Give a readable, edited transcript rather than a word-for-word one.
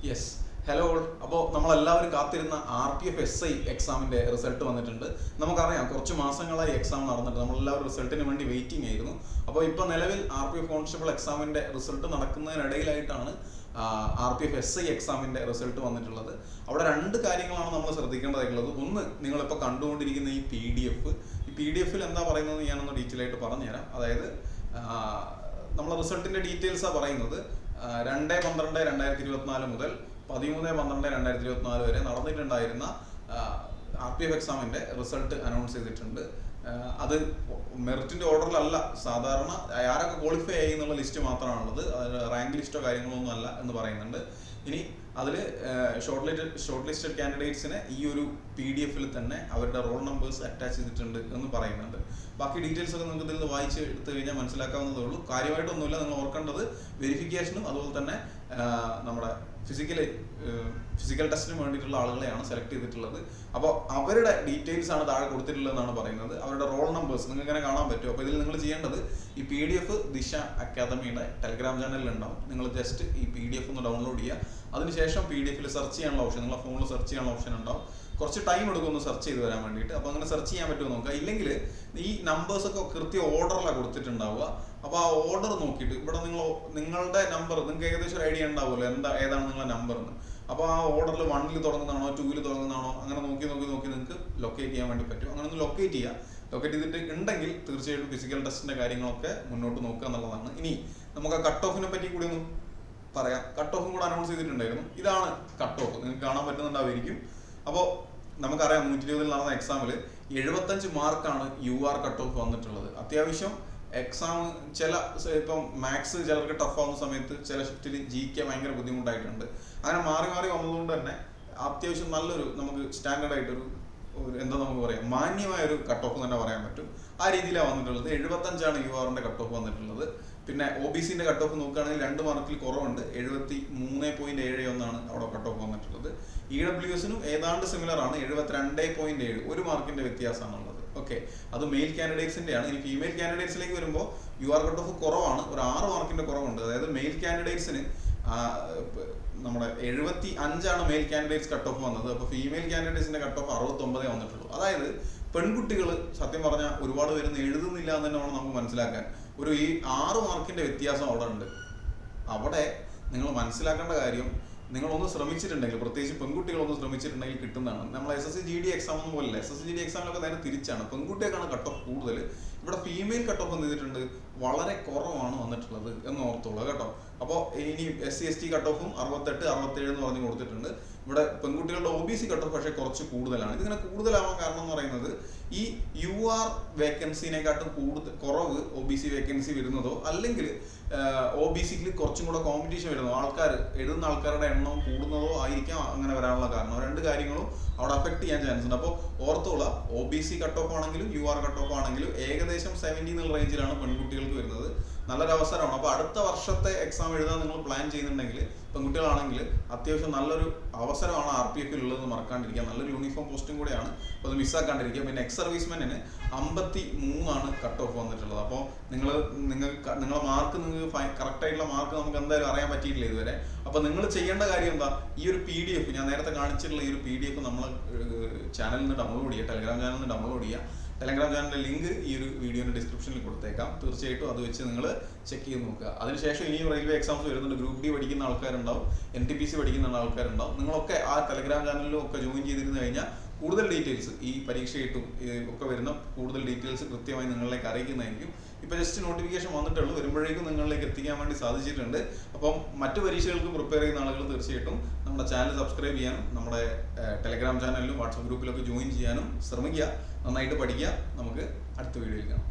Yes, hello all. അപ്പോൾ നമ്മളെല്ലാവരും കാത്തിരുന്ന RPF SI എക്സാമിൻ്റെ റിസൾട്ട് വന്നിട്ടുണ്ട്. നമുക്കറിയാം കുറച്ച് മാസങ്ങളായി എക്സാം നടന്നിട്ട് നമ്മളെല്ലാവരും റിസൾട്ടിന് വേണ്ടി വെയിറ്റിംഗ് ആയിരുന്നു. അപ്പോൾ ഇപ്പോൾ നിലവിൽ RPF കോൺസ്റ്റബിൾ എക്സാമിൻ്റെ റിസൾട്ട് നടക്കുന്നതിനിടയിലായിട്ടാണ് RPF SI എക്സാമിൻ്റെ റിസൾട്ട് വന്നിട്ടുള്ളത്. അവിടെ രണ്ട് കാര്യങ്ങളാണ് നമ്മൾ ശ്രദ്ധിക്കേണ്ടതായിട്ടുള്ളത്. ഒന്ന്, നിങ്ങളിപ്പോൾ കണ്ടുകൊണ്ടിരിക്കുന്ന ഈ PDF എന്താ പറയുന്നത് ഞാനൊന്ന് ഡീറ്റെയിൽ ആയിട്ട് പറഞ്ഞുതരാം. അതായത് നമ്മളെ റിസൾട്ടിൻ്റെ ഡീറ്റെയിൽസാണ് പറയുന്നത്. 2/12/2024 മുതൽ 13/12/2024 വരെ നടന്നിട്ടുണ്ടായിരുന്ന RPF എക്സാമിൻ്റെ റിസൾട്ട് അനൗൺസ് ചെയ്തിട്ടുണ്ട്. അത് മെറിറ്റിൻ്റെ ഓർഡറിലല്ല, സാധാരണ ആരൊക്കെ ക്വാളിഫൈ ആയി എന്നുള്ള ലിസ്റ്റ് മാത്രമാണുള്ളത്. റാങ്ക് ലിസ്റ്റോ കാര്യങ്ങളൊന്നും അല്ല എന്ന് പറയുന്നുണ്ട്. ഇനി അതിൽ ഷോർട്ട് ലിസ്റ്റഡ് കാൻഡിഡേറ്റ്സിനെ ഈ ഒരു PDF തന്നെ അവരുടെ റോൾ നമ്പേഴ്സ് അറ്റാച്ച് ചെയ്തിട്ടുണ്ട് എന്ന് പറയുന്നുണ്ട്. ബാക്കി ഡീറ്റെയിൽസ് ഒക്കെ നിങ്ങൾക്ക് ഇതിൽ നിന്ന് വായിച്ച് എടുത്തു കഴിഞ്ഞാൽ മനസ്സിലാക്കാവുന്നതേ ഉള്ളൂ. കാര്യമായിട്ടൊന്നുമില്ല. നിങ്ങൾ ഓർക്കേണ്ടത് വെരിഫിക്കേഷനും അതുപോലെ തന്നെ നമ്മുടെ ഫിസിക്കൽ ടെസ്റ്റിന് വേണ്ടിയിട്ടുള്ള ആളുകളെയാണ് സെലക്ട് ചെയ്തിട്ടുള്ളത്. അപ്പോൾ അവരുടെ ഡീറ്റെയിൽസ് ആണ് താഴെ കൊടുത്തിട്ടുള്ളതെന്നാണ് പറയുന്നത്. അവരുടെ റോൾ നമ്പേഴ്സ് നിങ്ങൾക്ക് ഇങ്ങനെ കാണാൻ പറ്റും. അപ്പോൾ ഇതിൽ നിങ്ങൾ ചെയ്യേണ്ടത് ഈ PDF ദിശ അക്കാദമിയുടെ ടെലഗ്രാം ചാനലിൽ ഉണ്ടാവും. നിങ്ങൾ ജസ്റ്റ് ഈ PDF ഒന്ന് ഡൗൺലോഡ് ചെയ്യുക. അതിനുശേഷം PDF സെർച്ച് ചെയ്യാനുള്ള ഓപ്ഷൻ, നിങ്ങളുടെ ഫോണിൽ സെർച്ച് ചെയ്യാനുള്ള ഓപ്ഷൻ ഉണ്ടാവും. കുറച്ച് ടൈം എടുക്കും ഒന്ന് സെർച്ച് ചെയ്ത് വരാൻ വേണ്ടിയിട്ട്. അപ്പോൾ അങ്ങനെ സെർച്ച് ചെയ്യാൻ പറ്റുമോ നോക്കുക. ഇല്ലെങ്കിൽ ഈ നമ്പേഴ്സൊക്കെ കൃത്യ ഓർഡറിലാണ് കൊടുത്തിട്ടുണ്ടാവുക. അപ്പോൾ ആ ഓർഡർ നോക്കിയിട്ട് ഇവിടെ നിങ്ങളുടെ നമ്പർ നിങ്ങൾക്ക് ഏകദേശം ഒരു ഐഡിയ ഉണ്ടാവുമല്ലോ ഏതാണ് നിങ്ങളുടെ നമ്പർ എന്ന്. അപ്പോൾ ആ ഓർഡറിൽ 1-ൽ തുടങ്ങുന്നതാണോ 2-ൽ തുടങ്ങുന്നതാണോ അങ്ങനെ നോക്കി നിങ്ങൾക്ക് ലൊക്കേറ്റ് ചെയ്യാൻ വേണ്ടി പറ്റും. അങ്ങനെ ഒന്ന് ലൊക്കേറ്റ് ചെയ്തിട്ട് ഉണ്ടെങ്കിൽ തീർച്ചയായിട്ടും ഫിസിക്കൽ ടെസ്റ്റിൻ്റെ കാര്യങ്ങളൊക്കെ മുന്നോട്ട് നോക്കുക എന്നുള്ളതാണ്. ഇനി നമുക്ക് ആ കട്ട് ഓഫിനെ പറ്റി കൂടി ഒന്ന് പറയാം. കട്ട് ഓഫും കൂടെ അനൗൺസ് ചെയ്തിട്ടുണ്ടായിരുന്നു. ഇതാണ് കട്ട് ഓഫ്, നിങ്ങൾക്ക് കാണാൻ പറ്റുന്നുണ്ടാവുമായിരിക്കും. അപ്പോൾ നമുക്കറിയാം 120 നടന്ന എക്സാമിൽ 75 മാർക്കാണ് UR കട്ട് ഓഫ് വന്നിട്ടുള്ളത്. അത്യാവശ്യം എക്സാം ഇപ്പം മാത്സ് ചിലർക്ക് ടഫ് ആവുന്ന സമയത്ത് ചില ഷിഫ്റ്റിൽ GK ഭയങ്കര ബുദ്ധിമുട്ടായിട്ടുണ്ട്. അങ്ങനെ മാറി വന്നതുകൊണ്ട് തന്നെ അത്യാവശ്യം നല്ലൊരു നമുക്ക് സ്റ്റാൻഡേർഡ് ആയിട്ടൊരു എന്താ നമുക്ക് പറയാം, മാന്യമായൊരു കട്ട് ഓഫ് തന്നെ പറയാൻ പറ്റും. ആ രീതിയിലാണ് വന്നിട്ടുള്ളത്. 75 URന്റെ കട്ട് ഓഫ് വന്നിട്ടുള്ളത്. പിന്നെ OBCന്റെ കട്ട് ഓഫ് നോക്കുകയാണെങ്കിൽ 2 മാർക്കിൽ കുറവുണ്ട്. 73.71 അവിടെ കട്ട് ഓഫ് വന്നിട്ടുള്ളത്. EWSനും ഏതാണ്ട് സിമിലർ ആണ്, 72.7, 1 മാർക്കിന്റെ വ്യത്യാസമാണുള്ളത്. ഓക്കെ, അത് മെയിൽ കാൻഡിഡേറ്റ്സിന്റെ ആണ്. ഇനി ഫീമെയിൽ കാൻഡിഡേറ്റ്സിലേക്ക് വരുമ്പോൾ UR കട്ട് ഓഫ് കുറവാണ്, ഒരു 6 മാർക്കിന്റെ കുറവുണ്ട്. അതായത് മെയിൽ കാൻഡിഡേറ്റ്സിന് നമ്മുടെ 75 മെയിൽ കാൻഡിഡേറ്റ്സ് കട്ട് ഓഫ് വന്നത്. അപ്പോൾ ഫീമെയിൽ കാൻഡിഡേറ്റ്സിന്റെ കട്ട് ഓഫ് 69 വന്നിട്ടുള്ളൂ. അതായത് പെൺകുട്ടികൾ സത്യം പറഞ്ഞാൽ ഒരുപാട് പേരൊന്നും എഴുതുന്നില്ല എന്ന് തന്നെ വേണം നമുക്ക് മനസ്സിലാക്കാൻ. ഈ 6 മാർക്കിന്റെ വ്യത്യാസം അവിടെ ഉണ്ട്. അവിടെ നിങ്ങൾ മനസ്സിലാക്കേണ്ട കാര്യം, നിങ്ങളൊന്ന് ശ്രമിച്ചിട്ടുണ്ടെങ്കിൽ, പ്രത്യേകിച്ച് പെൺകുട്ടികളൊന്ന് ശ്രമിച്ചിട്ടുണ്ടെങ്കിൽ കിട്ടുന്നതാണ്. നമ്മൾ SSC GD എക്സാം ഒന്നും പോലല്ല. SSC GD എക്സാമിലൊക്കെ നേരെ തിരിച്ചാണ്, പെൺകുട്ടിയൊക്കെയാണ് കട്ട് ഓഫ് കൂടുതൽ. ഇവിടെ ഫീമെയിൽ കട്ട് ഓഫ് എന്ത് ചെയ്തിട്ടുണ്ട്, വളരെ കുറവാണ് വന്നിട്ടുള്ളത് എന്ന് ഓർത്തോളൂ കേട്ടോ. അപ്പോൾ ഇനി SC/ST കട്ട് ഓഫും 68, 67 എന്ന് പറഞ്ഞ് കൊടുത്തിട്ടുണ്ട്. ഇവിടെ പെൺകുട്ടികളുടെ OBC കട്ട് ഓഫ് പക്ഷേ കുറച്ച് കൂടുതലാണ്. ഇതിങ്ങനെ കൂടുതലാവാൻ കാരണം എന്ന് പറയുന്നത് ഈ UR വേക്കൻസിനെക്കാട്ടും കുറവ് OBC വേക്കൻസി വരുന്നതോ അല്ലെങ്കിൽ OBCക്ക് കുറച്ചും കൂടെ കോമ്പറ്റീഷൻ വരുന്നതോ, എഴുതുന്ന ആൾക്കാരുടെ എണ്ണം കൂടുന്നതോ ആയിരിക്കാം അങ്ങനെ വരാനുള്ള കാരണം. രണ്ട് കാര്യങ്ങളും അവിടെ അഫക്ട് ചെയ്യാൻ ചാൻസ് ഉണ്ട്. അപ്പോൾ ഓർത്തോള, OBC കട്ട് ഓഫ് ആണെങ്കിലും UR കട്ട് ഓഫ് ആണെങ്കിലും ഏകദേശം 70 എന്നുള്ള റേഞ്ചിലാണ് പെൺകുട്ടികൾക്ക് വരുന്നത്. നല്ലൊരു അവസരമാണ്. അപ്പോൾ അടുത്ത വർഷത്തെ എക്സാം എഴുതാൻ നിങ്ങൾ പ്ലാൻ ചെയ്യുന്നുണ്ടെങ്കിൽ, പെൺകുട്ടികളാണെങ്കിൽ അത്യാവശ്യം നല്ലൊരു അവസരമാണ് RPF ഉള്ളതെന്ന് മറക്കാണ്ടിരിക്കുക. നല്ലൊരു യൂണിഫോം പോസ്റ്റും കൂടെയാണ്, അപ്പോൾ അത് മിസ്സാക്കാണ്ടിരിക്കുക. പിന്നെ എക്സ് സർവീസ്മെന്റിന് 53 കട്ട് ഓഫ് വന്നിട്ടുള്ളത്. അപ്പോൾ നിങ്ങളുടെ മാർക്ക്, നിങ്ങൾക്ക് കറക്റ്റ് ആയിട്ടുള്ള മാർക്ക് നമുക്ക് എന്തായാലും അറിയാൻ പറ്റിയിട്ടില്ല ഇതുവരെ. അപ്പോൾ നിങ്ങൾ ചെയ്യേണ്ട കാര്യം എന്താ, ഈ ഒരു PDF ഞാൻ നേരത്തെ കാണിച്ചിട്ടുള്ള ഈ ഒരു PDF നമ്മൾ ചാനലിൽ നിന്ന് ഡൗൺലോഡ് ചെയ്യുക, ടെലഗ്രാം ചാനലിൽ നിന്ന് ഡൗൺലോഡ് ചെയ്യുക. ടെലഗ്രാം ചാനലിൻ്റെ ലിങ്ക് ഈ ഒരു വീഡിയോയുടെ ഡിസ്ക്രിപ്ഷനിൽ കൊടുത്തേക്കാം. തീർച്ചയായിട്ടും അത് വെച്ച് നിങ്ങൾ ചെക്ക് ചെയ്ത് നോക്കുക. അതിനുശേഷം ഇനിയും റെയിൽവേ എക്സാംസ് വരുന്നുണ്ട്. ഗ്രൂപ്പ് D പഠിക്കുന്ന ആൾക്കാരുണ്ടാവും, NTPC പഠിക്കുന്ന ആൾക്കാരുണ്ടാവും. നിങ്ങളൊക്കെ ആ ടെലഗ്രാം ചാനലിലും ഒക്കെ ജോയിൻ ചെയ്തിരുന്നു കഴിഞ്ഞാൽ കൂടുതൽ ഡീറ്റെയിൽസ്, ഈ പരീക്ഷയിട്ടും ഒക്കെ വരുന്ന കൂടുതൽ ഡീറ്റെയിൽസ് കൃത്യമായി നിങ്ങളിലേക്ക് അറിയിക്കുന്നതായിരിക്കും. ഇപ്പോൾ ജസ്റ്റ് നോട്ടിഫിക്കേഷൻ വന്നിട്ടുള്ളൂ, വരുമ്പോഴേക്കും നിങ്ങളിലേക്ക് എത്തിക്കാൻ വേണ്ടി സാധിച്ചിട്ടുണ്ട്. അപ്പം മറ്റു പരീക്ഷകൾക്ക് പ്രിപ്പയർ ചെയ്യുന്ന ആളുകൾ തീർച്ചയായിട്ടും നമ്മുടെ ചാനൽ സബ്സ്ക്രൈബ് ചെയ്യാനും നമ്മുടെ ടെലഗ്രാം ചാനലിലും വാട്സപ്പ് ഗ്രൂപ്പിലൊക്കെ ജോയിൻ ചെയ്യാനും ശ്രമിക്കുക. നന്നായിട്ട് പഠിക്കുക. നമുക്ക് അടുത്ത വീഡിയോയിൽ കാണാം.